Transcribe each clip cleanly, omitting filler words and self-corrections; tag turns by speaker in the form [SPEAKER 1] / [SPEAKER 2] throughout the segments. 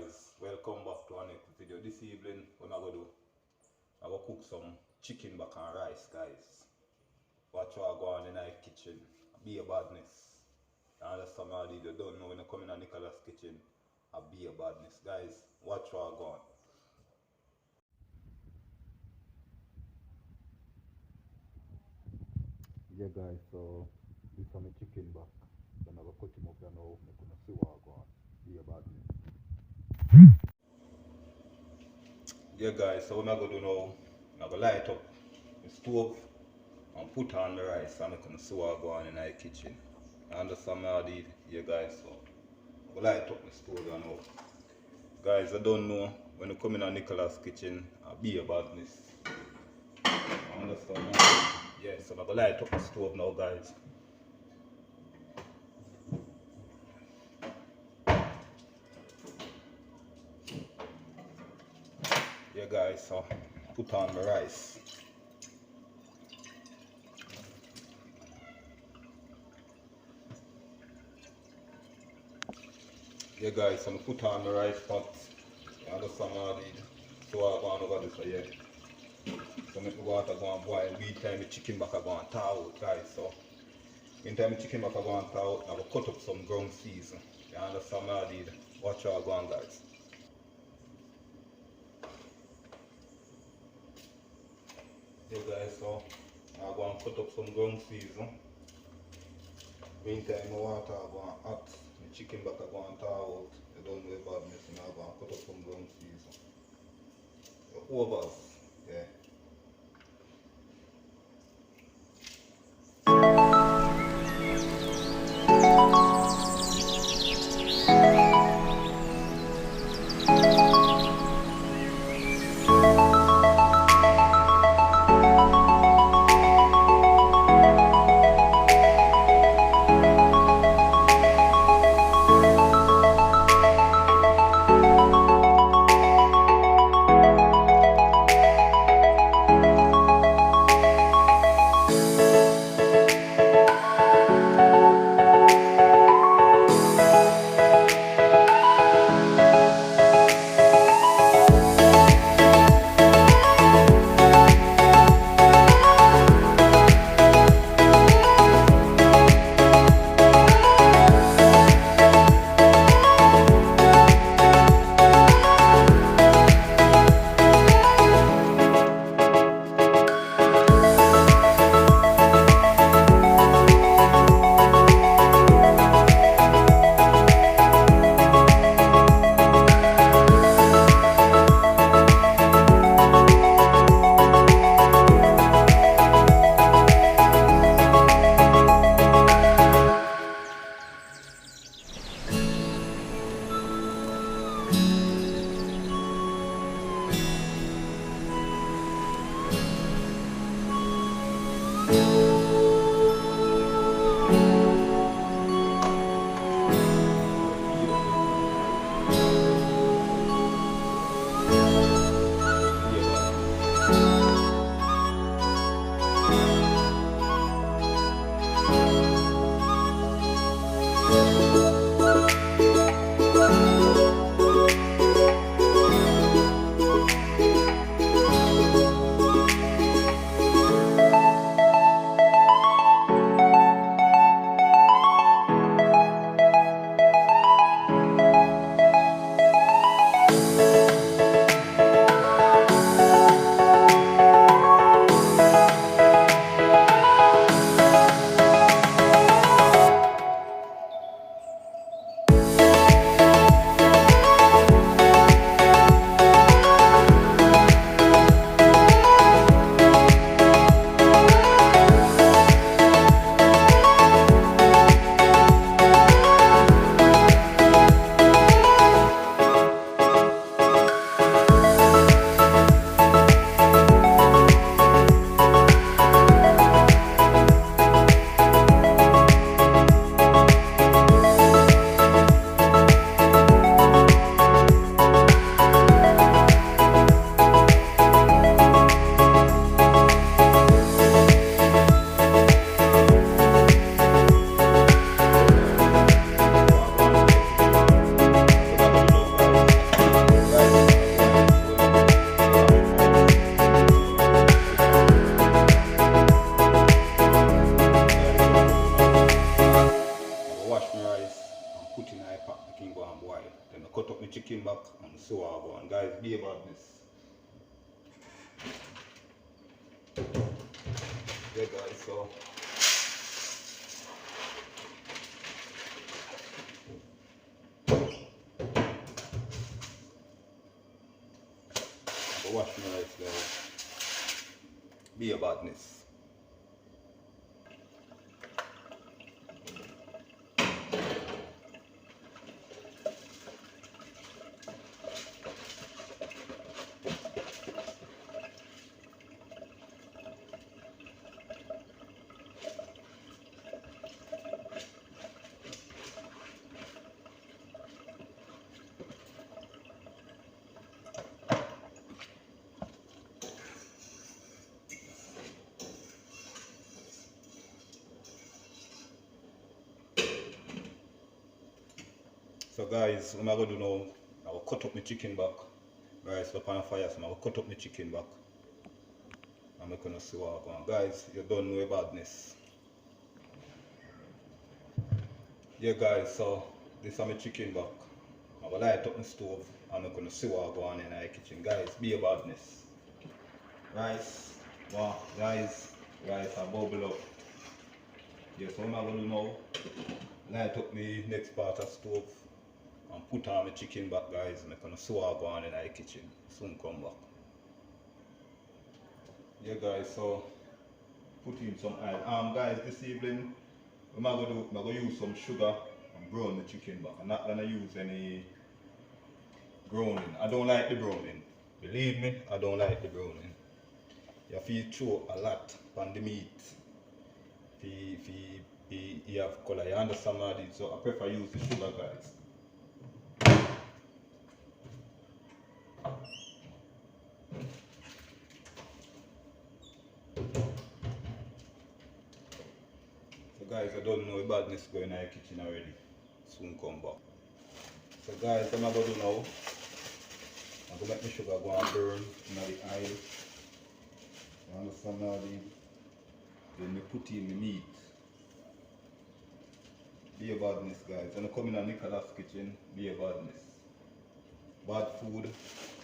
[SPEAKER 1] guys, welcome back to our next video. This evening what I'm gonna do, I'm gonna cook some chicken back and rice, guys. Watch what I go on in the kitchen. Be a badness. And that's some of you don't know when you come in a Nicholas kitchen. I be a badness, guys. Watch what I go on. Yeah guys, so this is my chicken back. Then I'm gonna cut him up here now. I'm gonna see what I go on. Be a badness. Yeah guys, so what I'm gonna do now, I'm gonna light up the stove and put on the rice and I'm gonna see what go on in the kitchen. You understand what I did? Yeah guys, so I'm gonna light up the stove now. Guys, I don't know when you come in a Nicholas kitchen, I'll be a badness. You understand? Yeah, so I'm gonna light up the stove now guys. Yeah guys, so put on the rice. Yeah guys, so I put on the rice pot. You understand what I did? So I go on over this here. So make the water go and boil. Meantime the chicken back I go and thaw out guys. So meantime the chicken back I go and thaw out, I will cut up some ground season. You understand what I did? Watch how I go on guys. Yeah guys, so I go and cut up some ground season. Meantime the water I go and hot. The chicken back I go and thaw out. You don't know about badness and I go and cut up some ground season. The overs, yeah. see what I go on. Guys, be about this. Yeah guys, so I'll wash my rice guys. Be about this. So guys, what I'm gonna do now, I will cut up my chicken back. Rice up on the fire, so I will cut up my chicken back. I'm gonna see what I go on. Guys, you don't know badness. Yeah guys, so this is my chicken back. I will light up my stove and I'm gonna see what I go on in the kitchen. Guys, be a badness. Rice, wow, rice I bubble up. Yeah, so what I'm gonna do now, light up my next part of stove and put on my chicken back guys, and I'm gonna see what I go on in the kitchen. Soon come back. Yeah guys, so put in some oil. Guys, this evening I'm gonna use some sugar and brown the chicken back. I'm not gonna use any browning. I don't like the browning. Believe me, I don't like the browning. You have to throw a lot on the meat. If you have color, you understand what I did? So I prefer use the sugar guys. So guys, I don't know the badness going in the kitchen already. Soon come back. So guys, what I'm gonna do now, I'm gonna make my sugar go and burn in the oil. You understand now? Then I put in the meat. Be a badness guys. When I come in a Nicholas kitchen, be a badness. Bad food,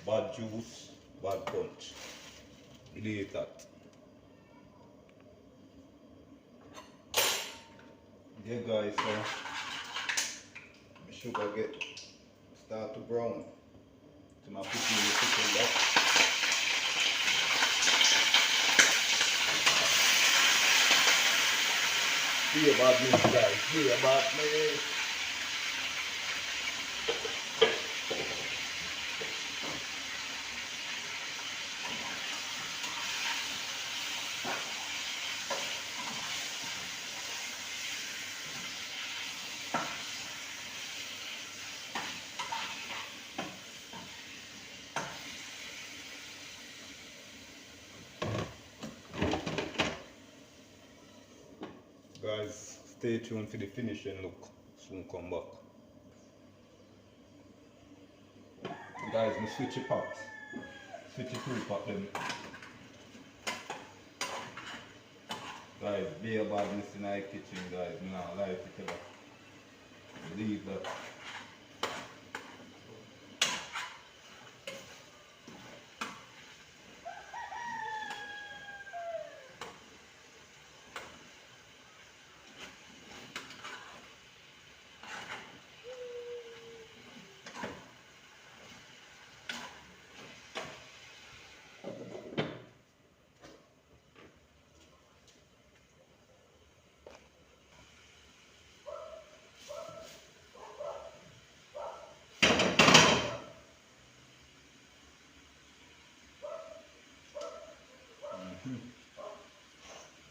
[SPEAKER 1] bad juice, bad punch. Believe that. Yeah guys, so my sugar start to brown. So I'm putting the chicken back. Be about this guys, be about me. Guys, stay tuned for the finishing look. Soon come back. Guys, we switch it pot. Switch it to pot them. Guys, be a badness in our kitchen guys. Now life it ever. Believe that.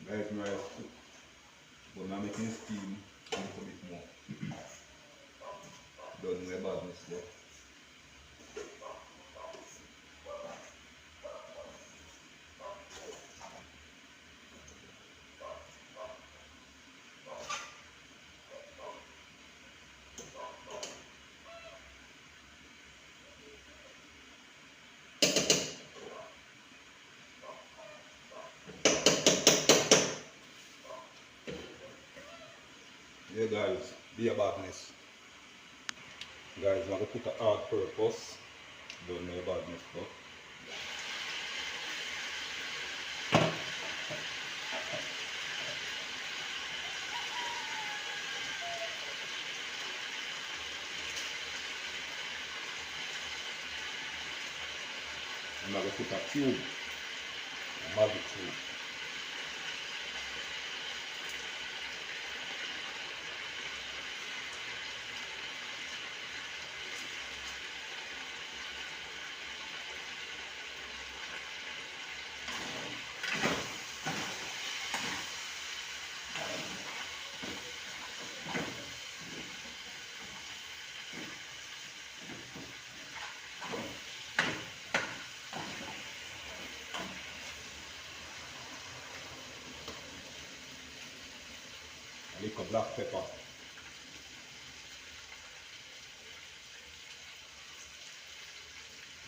[SPEAKER 1] Guys, my rice cook. But now making steam a little bit more. Don't know about badness there. Yeah guys, be a badness. Guys, I'm going to put a hard purpose Don't know about this stuff. I'm going to put a tube, a magic tube. A little black pepper.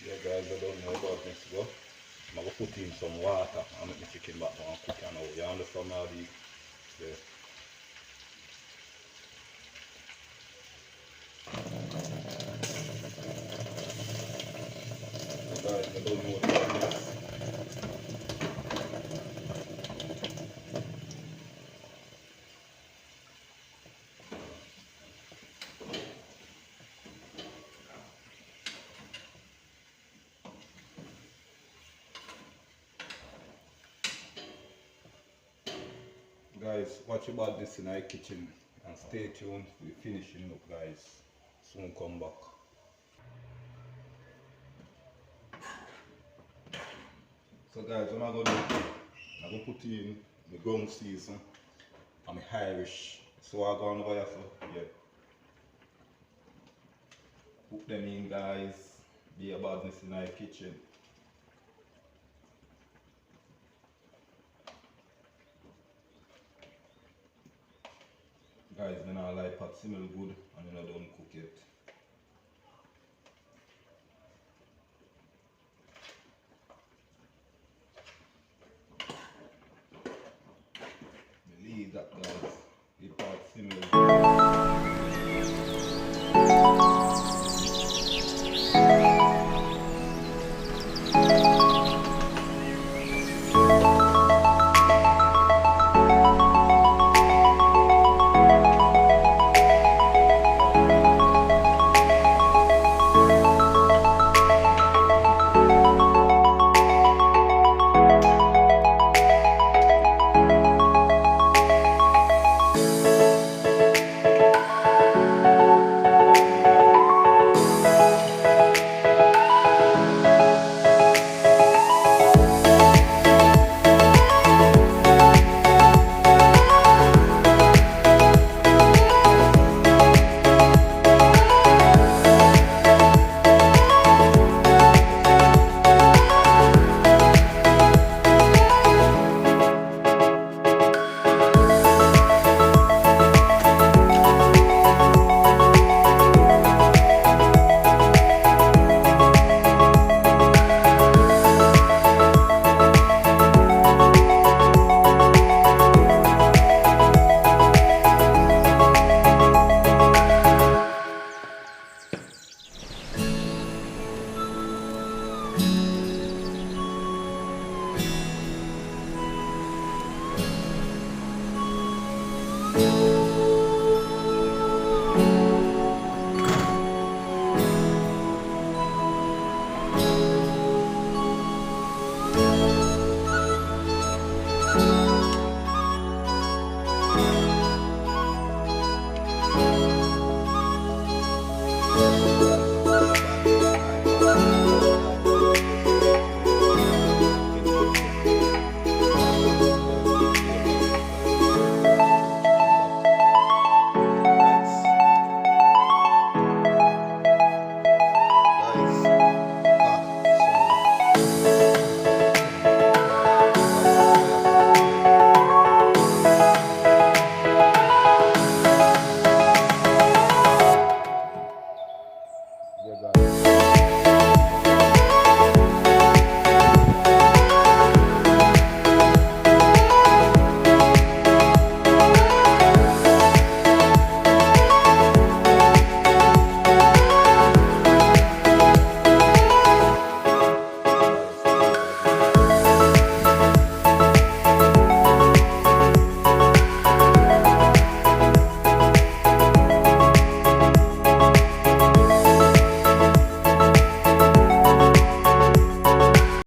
[SPEAKER 1] Yeah guys, I don't know about this go. I'm going to put in some water and make the chicken back and cook it now. You understand how the yeah. So guys, I don't know what this is. Guys, watch about this in our kitchen and stay tuned for the finishing up guys. Soon come back. So guys, what I'm going to do, I'm going to put in the ground season and my Irish. So I go on over here, so yeah. Put them in guys, be about this in our kitchen. Guys, then I like pot smell good and then I don't cook it. Believe that guys, the pot smell